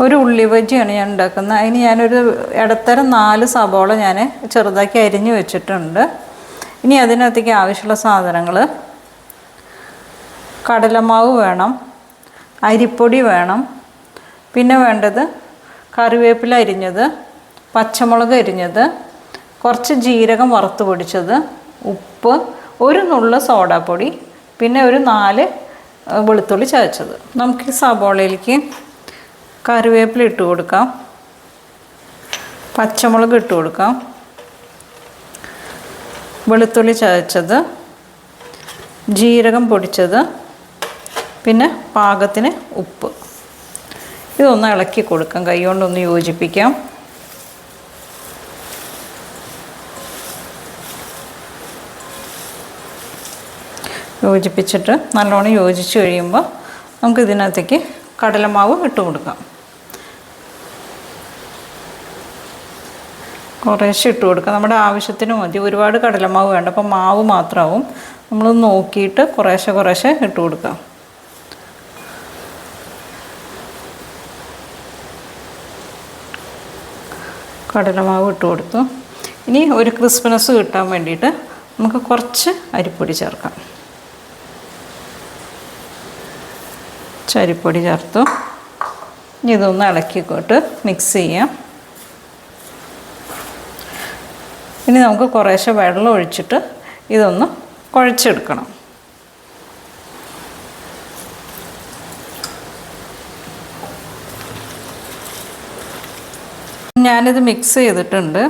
ഒരു ഉള്ളി ബജിയാണ് ഞാൻ ഉണ്ടാക്കുന്നത്. അതിന് ഞാനൊരു ഇടത്തരം 4 സബോള ഞാൻ ചെറുതാക്കി അരിഞ്ഞ് വെച്ചിട്ടുണ്ട്. ഇനി അതിനകത്തേക്ക് ആവശ്യമുള്ള സാധനങ്ങൾ: കടലമാവ് വേണം, അരിപ്പൊടി വേണം, പിന്നെ വേണ്ടത് കറിവേപ്പില അരിഞ്ഞത്, പച്ചമുളക് അരിഞ്ഞത്, കുറച്ച് ജീരകം വറുത്ത് പൊടിച്ചത്, ഉപ്പ്, ഒരു നുള്ള് സോഡാപ്പൊടി, പിന്നെ ഒരു 4 വെളുത്തുള്ളി ചതച്ചത്. നമുക്ക് ഈ സബോളയിലേക്ക് കറിവേപ്പില ഇട്ട് കൊടുക്കാം, പച്ചമുളക് ഇട്ട് കൊടുക്കാം, വെളുത്തുള്ളി ചതച്ചത്, ജീരകം പൊടിച്ചത്, പിന്നെ പാകത്തിന് ഉപ്പ്. ഇതൊന്ന് ഇളക്കി കൊടുക്കാം, കൈ കൊണ്ടൊന്ന് യോജിപ്പിക്കാം. യോജിപ്പിച്ചിട്ട് നല്ലോണം യോജിച്ച് കഴിയുമ്പോൾ നമുക്ക് ഇതിനകത്തേക്ക് കടലമാവ് ഇട്ട് കൊടുക്കാം. കുറേശ്ശെ ഇട്ട് കൊടുക്കാം, നമ്മുടെ ആവശ്യത്തിന് മതി. ഒരുപാട് കടലമാവ് വേണ്ട, അപ്പോൾ മാവ് മാത്രമാവും. നമ്മൾ നോക്കിയിട്ട് കുറേശ്ശെ ഇട്ട് കൊടുക്കാം. കടലമാവ് ഇട്ട് കൊടുത്തു. ഇനി ഒരു ക്രിസ്പിനെസ് കിട്ടാൻ വേണ്ടിയിട്ട് നമുക്ക് കുറച്ച് അരിപ്പൊടി ചേർക്കാം. അരിപ്പൊടി ചേർത്തു. ഇനി ഇതൊന്ന് ഇളക്കിയിട്ട് മിക്സ് ചെയ്യാം. ഇനി നമുക്ക് കുറേശ്ശെ വെള്ളം ഒഴിച്ചിട്ട് ഇതൊന്ന് കുഴച്ചെടുക്കണം. ഞാനിത് മിക്സ് ചെയ്തിട്ടുണ്ട്.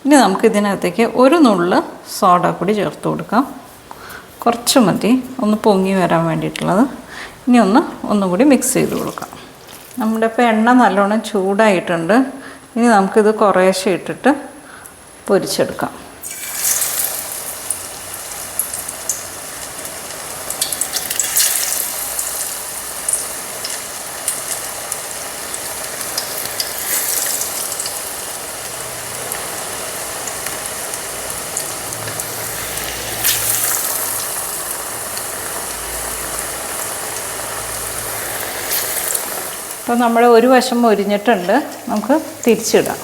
ഇനി നമുക്ക് ഇതിനകത്തേക്ക് ഒരു നുള്ള് സോഡാപ്പൊടി ചേർത്ത് കൊടുക്കാം. കുറച്ച് മതി, ഒന്ന് പൊങ്ങി വരാൻ വേണ്ടിയിട്ടുള്ളത്. ഇനി ഒന്നും കൂടി മിക്സ് ചെയ്ത് കൊടുക്കാം. നമ്മുടെ ഇപ്പോൾ എണ്ണ നല്ലോണം ചൂടായിട്ടുണ്ട്. ഇനി നമുക്കിത് കുറേശ്ശെ ഇട്ടിട്ട് പൊരിച്ചെടുക്കാം. അപ്പോൾ നമ്മുടെ ഒരു വശം മൊരിഞ്ഞിട്ടുണ്ട്, നമുക്ക് തിരിച്ചിടാം.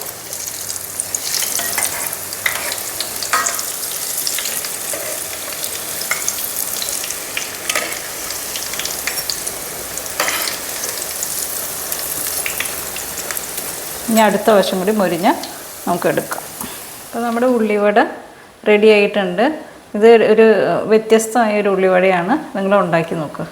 ഇനി അടുത്ത വശം കൂടി മൊരിഞ്ഞ് നമുക്ക് എടുക്കാം. അപ്പോൾ നമ്മുടെ ഉള്ളിവട റെഡി ആയിട്ടുണ്ട്. ഇത് ഒരു വ്യത്യസ്തമായ ഒരു ഉള്ളിവടയാണ്, നിങ്ങൾ ഉണ്ടാക്കി നോക്കുക.